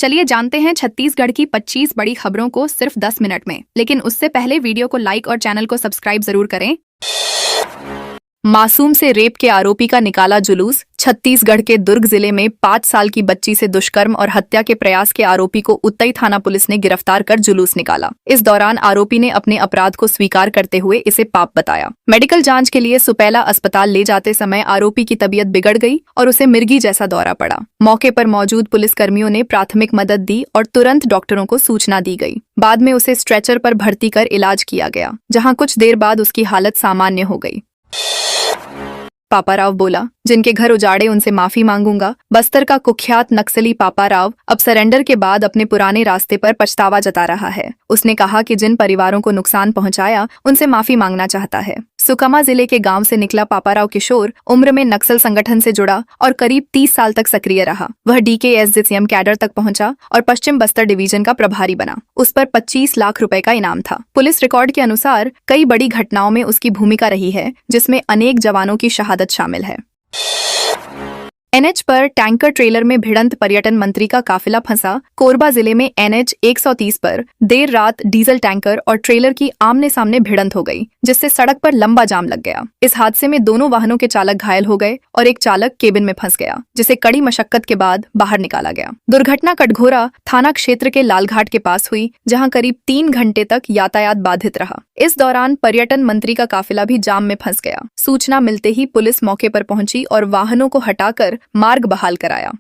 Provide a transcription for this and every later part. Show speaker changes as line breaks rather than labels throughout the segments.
चलिए जानते हैं छत्तीसगढ़ की 25 बड़ी खबरों को सिर्फ 10 मिनट में। लेकिन उससे पहले वीडियो को लाइक और चैनल को सब्सक्राइब जरूर करें। मासूम से रेप के आरोपी का निकाला जुलूस। छत्तीसगढ़ के दुर्ग जिले में 5 साल की बच्ची से दुष्कर्म और हत्या के प्रयास के आरोपी को उतई थाना पुलिस ने गिरफ्तार कर जुलूस निकाला। इस दौरान आरोपी ने अपने अपराध को स्वीकार करते हुए इसे पाप बताया। मेडिकल जांच के लिए सुपेला अस्पताल ले जाते समय आरोपी की तबीयत बिगड़ गई और उसे मिर्गी जैसा दौरा पड़ा। मौके पर मौजूद पुलिसकर्मियों ने प्राथमिक मदद दी और तुरंत डॉक्टरों को सूचना दी गई। बाद में उसे स्ट्रेचर पर भर्ती कर इलाज किया गया, जहाँ कुछ देर बाद उसकी हालत सामान्य हो गई। पापाराव बोला, जिनके घर उजाड़े उनसे माफी मांगूंगा। बस्तर का कुख्यात नक्सली पापाराव अब सरेंडर के बाद अपने पुराने रास्ते पर पछतावा जता रहा है। उसने कहा कि जिन परिवारों को नुकसान पहुंचाया उनसे माफी मांगना चाहता है। सुकमा जिले के गांव से निकला पापाराव किशोर उम्र में नक्सल संगठन से जुड़ा और करीब 30 साल तक सक्रिय रहा। वह DKSDCM कैडर तक पहुंचा और पश्चिम बस्तर डिवीजन का प्रभारी बना। उस पर 25 लाख रुपए का इनाम था। पुलिस रिकॉर्ड के अनुसार कई बड़ी घटनाओं में उसकी भूमिका रही है, जिसमें अनेक जवानों की शहादत शामिल है। NH पर टैंकर ट्रेलर में भिड़ंत, पर्यटन मंत्री का काफिला फंसा। कोरबा जिले में NH 130 पर देर रात डीजल टैंकर और ट्रेलर की आमने सामने भिड़ंत हो गई, जिससे सड़क पर लंबा जाम लग गया। इस हादसे में दोनों वाहनों के चालक घायल हो गए और एक चालक केबिन में फंस गया, जिसे कड़ी मशक्कत के बाद बाहर निकाला गया। दुर्घटना कटघोरा थाना क्षेत्र के लालघाट के पास हुई, जहां करीब 3 घंटे तक यातायात बाधित रहा। इस दौरान पर्यटन मंत्री का काफिला भी जाम में फंस गया। सूचना मिलते ही पुलिस मौके पर पहुंची और वाहनों को हटाकर मार्ग बहाल कराया।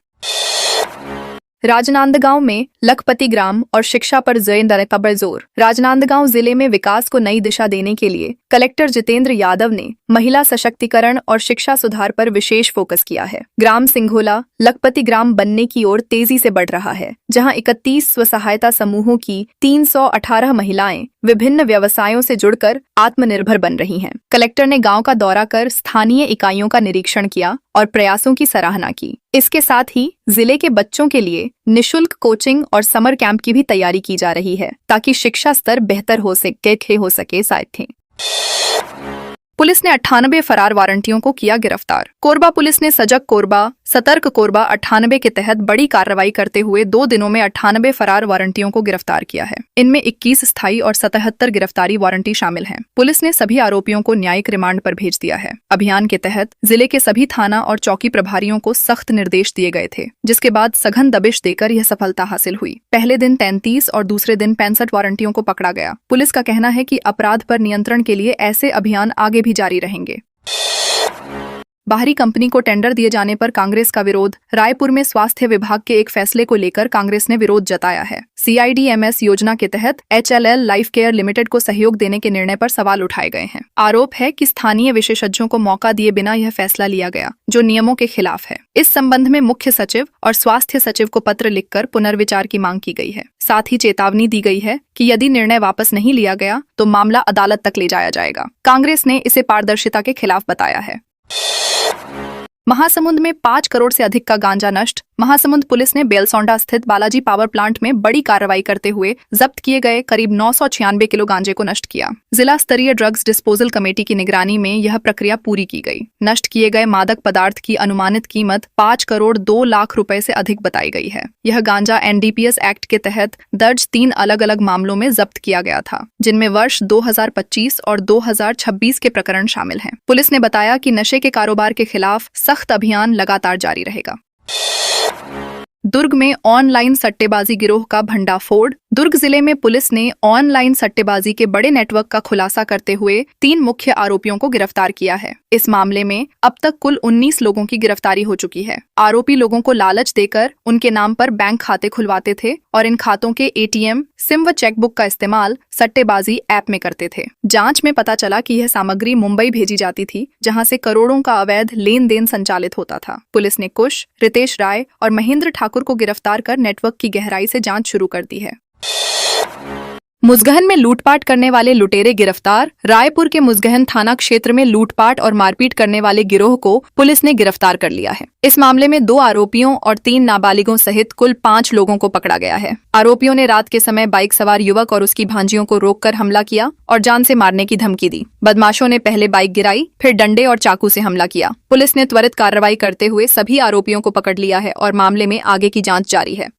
राजनांदगांव में लखपति ग्राम और शिक्षा पर जयेंद्र पर जोर। राजनांदगांव जिले में विकास को नई दिशा देने के लिए कलेक्टर जितेंद्र यादव ने महिला सशक्तिकरण और शिक्षा सुधार पर विशेष फोकस किया है। ग्राम सिंघोला लखपति ग्राम बनने की ओर तेजी से बढ़ रहा है, जहां 31 स्वसहायता समूहों की 318 महिलाएं विभिन्न व्यवसायों से जुड़कर आत्मनिर्भर बन रही हैं। कलेक्टर ने गांव का दौरा कर स्थानीय इकाइयों का निरीक्षण किया और प्रयासों की सराहना की। इसके साथ ही जिले के बच्चों के लिए निशुल्क कोचिंग और समर कैंप की भी तैयारी की जा रही है, ताकि शिक्षा स्तर बेहतर हो सके। पुलिस ने 98 फरार वारंटियों को किया गिरफ्तार। कोरबा पुलिस ने सजग कोरबा, सतर्क कोरबा 98 के तहत बड़ी कार्रवाई करते हुए 2 दिनों में 98 फरार वारंटियों को गिरफ्तार किया है। इनमें 21 स्थायी और 77 गिरफ्तारी वारंटी शामिल हैं। पुलिस ने सभी आरोपियों को न्यायिक रिमांड पर भेज दिया है। अभियान के तहत जिले के सभी थाना और चौकी प्रभारियों को सख्त निर्देश दिए गए थे, जिसके बाद सघन दबिश देकर यह सफलता हासिल हुई। पहले दिन 33 और दूसरे दिन 65 वारंटियों को पकड़ा गया। पुलिस का कहना है कि अपराध पर नियंत्रण के लिए ऐसे अभियान आगे भी जारी रहेंगे। बाहरी कंपनी को टेंडर दिए जाने पर कांग्रेस का विरोध। रायपुर में स्वास्थ्य विभाग के एक फैसले को लेकर कांग्रेस ने विरोध जताया है। CIDMS योजना के तहत HLL लाइफ केयर लिमिटेड को सहयोग देने के निर्णय पर सवाल उठाए गए हैं। आरोप है कि स्थानीय विशेषज्ञों को मौका दिए बिना यह फैसला लिया गया, जो नियमों के खिलाफ है। इस संबंध में मुख्य सचिव और स्वास्थ्य सचिव को पत्र लिखकर पुनर्विचार की मांग की गई है। साथ ही चेतावनी दी गई है कि यदि निर्णय वापस नहीं लिया गया तो मामला अदालत तक ले जाया जाएगा। कांग्रेस ने इसे पारदर्शिता के खिलाफ बताया है। महासमुंद में 5 करोड़ से अधिक का गांजा नष्ट। महासमुंद पुलिस ने बेलसौंडा स्थित बालाजी पावर प्लांट में बड़ी कार्रवाई करते हुए जब्त किए गए करीब 996 किलो गांजे को नष्ट किया। जिला स्तरीय ड्रग्स डिस्पोजल कमेटी की निगरानी में यह प्रक्रिया पूरी की गई। नष्ट किए गए मादक पदार्थ की अनुमानित कीमत 5 करोड़ 2 लाख रुपए से अधिक बताई गई है। यह गांजा NDPS एक्ट के तहत दर्ज 3 अलग अलग मामलों में जब्त किया गया था, जिनमें वर्ष 2025 और 2026 के प्रकरण शामिल हैं। पुलिस ने बताया कि नशे के कारोबार के खिलाफ सख्त अभियान लगातार जारी रहेगा। दुर्ग में ऑनलाइन सट्टेबाजी गिरोह का भंडाफोड़। दुर्ग जिले में पुलिस ने ऑनलाइन सट्टेबाजी के बड़े नेटवर्क का खुलासा करते हुए 3 मुख्य आरोपियों को गिरफ्तार किया है। इस मामले में अब तक कुल 19 लोगों की गिरफ्तारी हो चुकी है। आरोपी लोगों को लालच देकर उनके नाम पर बैंक खाते खुलवाते थे और इन खातों के ATM, सिम व चेकबुक का इस्तेमाल सट्टेबाजी ऐप में करते थे। जांच में पता चला कि यह सामग्री मुंबई भेजी जाती थी, जहां से करोड़ों का अवैध लेन देन संचालित होता था। पुलिस ने कुश, रितेश राय और महेंद्र ठाकुर को गिरफ्तार कर नेटवर्क की गहराई से जांच शुरू कर दी है। मुसगहन में लूटपाट करने वाले लुटेरे गिरफ्तार। रायपुर के मुसगहन थाना क्षेत्र में लूटपाट और मारपीट करने वाले गिरोह को पुलिस ने गिरफ्तार कर लिया है। इस मामले में 2 आरोपियों और 3 नाबालिगों सहित कुल 5 लोगों को पकड़ा गया है। आरोपियों ने रात के समय बाइक सवार युवक और उसकी भांजियों को रोककर हमला किया और जान से मारने की धमकी दी। बदमाशों ने पहले बाइक गिराई, फिर डंडे और चाकू से हमला किया। पुलिस ने त्वरित कार्रवाई करते हुए सभी आरोपियों को पकड़ लिया है और मामले में आगे की जाँच जारी है।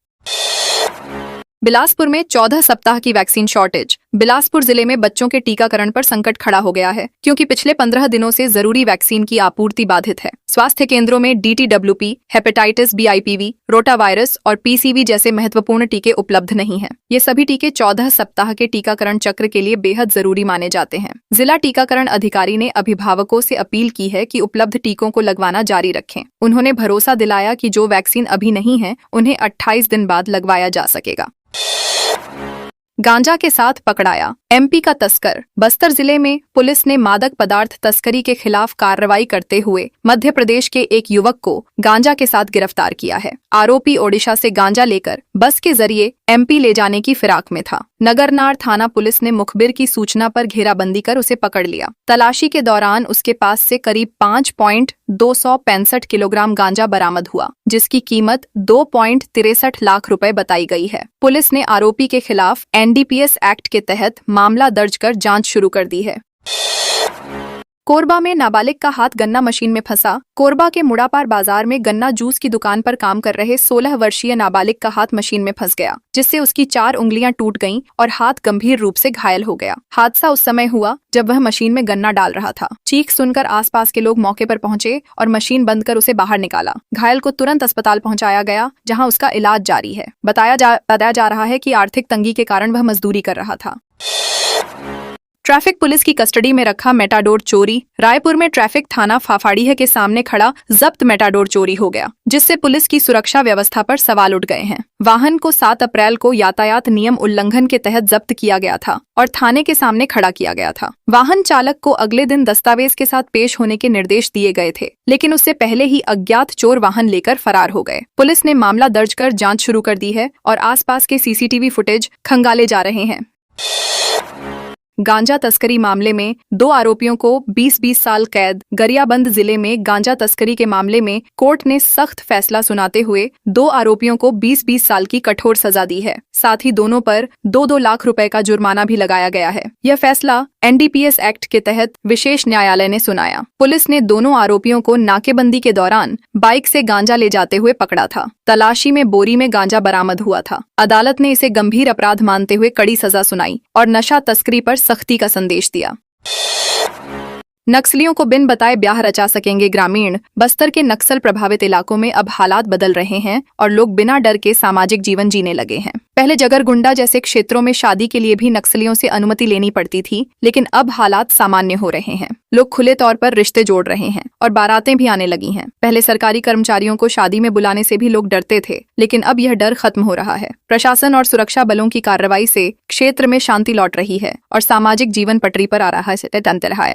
बिलासपुर में 14 सप्ताह की वैक्सीन शॉर्टेज। बिलासपुर जिले में बच्चों के टीकाकरण पर संकट खड़ा हो गया है क्योंकि पिछले 15 दिनों से जरूरी वैक्सीन की आपूर्ति बाधित है। स्वास्थ्य केंद्रों में DTWP, हेपेटाइटिस BIPV, रोटावायरस और PCV जैसे महत्वपूर्ण टीके उपलब्ध नहीं हैं। ये सभी टीके 14 सप्ताह के टीकाकरण चक्र के लिए बेहद जरूरी माने जाते हैं। जिला टीकाकरण अधिकारी ने अभिभावकों से अपील की है कि उपलब्ध टीकों को लगवाना जारी रखें। उन्होंने भरोसा दिलाया कि जो वैक्सीन अभी नहीं है उन्हें 28 दिन बाद लगवाया जा सकेगा। गांजा के साथ पकड़ाया MP का तस्कर। बस्तर जिले में पुलिस ने मादक पदार्थ तस्करी के खिलाफ कार्रवाई करते हुए मध्य प्रदेश के एक युवक को गांजा के साथ गिरफ्तार किया है। आरोपी ओडिशा से गांजा लेकर बस के जरिए MP ले जाने की फिराक में था। नगरनार थाना पुलिस ने मुखबिर की सूचना पर घेराबंदी कर उसे पकड़ लिया। तलाशी के दौरान उसके पास से करीब 5.265 किलोग्राम गांजा बरामद हुआ, जिसकी कीमत 2.63 लाख रुपए बताई गई है। पुलिस ने आरोपी के खिलाफ NDPS एक्ट के तहत मामला दर्ज कर जांच शुरू कर दी है। कोरबा में नाबालिग का हाथ गन्ना मशीन में फंसा। कोरबा के मुड़ापार बाजार में गन्ना जूस की दुकान पर काम कर रहे 16 वर्षीय नाबालिग का हाथ मशीन में फंस गया, जिससे उसकी 4 उंगलियां टूट गईं और हाथ गंभीर रूप से घायल हो गया। हादसा उस समय हुआ जब वह मशीन में गन्ना डाल रहा था। चीख सुनकर आसपास के लोग मौके पर पहुंचे और मशीन बंद कर उसे बाहर निकाला। घायल को तुरंत अस्पताल पहुंचाया गया, जहां उसका इलाज जारी है। बताया जा रहा है कि आर्थिक तंगी के कारण वह मजदूरी कर रहा था। ट्रैफिक पुलिस की कस्टडी में रखा मेटाडोर चोरी। रायपुर में ट्रैफिक थाना फाफाड़ीह के सामने खड़ा जब्त मेटाडोर चोरी हो गया, जिससे पुलिस की सुरक्षा व्यवस्था पर सवाल उठ गए हैं। वाहन को 7 अप्रैल को यातायात नियम उल्लंघन के तहत जब्त किया गया था और थाने के सामने खड़ा किया गया था। वाहन चालक को अगले दिन दस्तावेज के साथ पेश होने के निर्देश दिए गए थे, लेकिन उससे पहले ही अज्ञात चोर वाहन लेकर फरार हो गए। पुलिस ने मामला दर्ज कर जाँच शुरू कर दी है और आसपास के CCTV फुटेज खंगाले जा रहे हैं। गांजा तस्करी मामले में 2 आरोपियों को 20-20 साल कैद। गरियाबंद जिले में गांजा तस्करी के मामले में कोर्ट ने सख्त फैसला सुनाते हुए 2 आरोपियों को 20-20 साल की कठोर सजा दी है। साथ ही दोनों पर 2-2 लाख रुपए का जुर्माना भी लगाया गया है। यह फैसला NDPS एक्ट के तहत विशेष न्यायालय ने सुनाया। पुलिस ने दोनों आरोपियों को नाकेबंदी के दौरान बाइक से गांजा ले जाते हुए पकड़ा था। तलाशी में बोरी में गांजा बरामद हुआ था। अदालत ने इसे गंभीर अपराध मानते हुए कड़ी सजा सुनाई और नशा तस्करी पर सख्ती का संदेश दिया। नक्सलियों को बिन बताए ब्याह रचा सकेंगे ग्रामीण। बस्तर के नक्सल प्रभावित इलाकों में अब हालात बदल रहे हैं और लोग बिना डर के सामाजिक जीवन जीने लगे हैं। पहले जगरगुंडा जैसे क्षेत्रों में शादी के लिए भी नक्सलियों से अनुमति लेनी पड़ती थी, लेकिन अब हालात सामान्य हो रहे हैं। लोग खुले तौर पर रिश्ते जोड़ रहे हैं और बारातें भी आने लगी हैं। पहले सरकारी कर्मचारियों को शादी में बुलाने से भी लोग डरते थे, लेकिन अब यह डर खत्म हो रहा है। प्रशासन और सुरक्षा बलों की कार्रवाई से क्षेत्र में शांति लौट रही है और सामाजिक जीवन पटरी पर आ रहा है।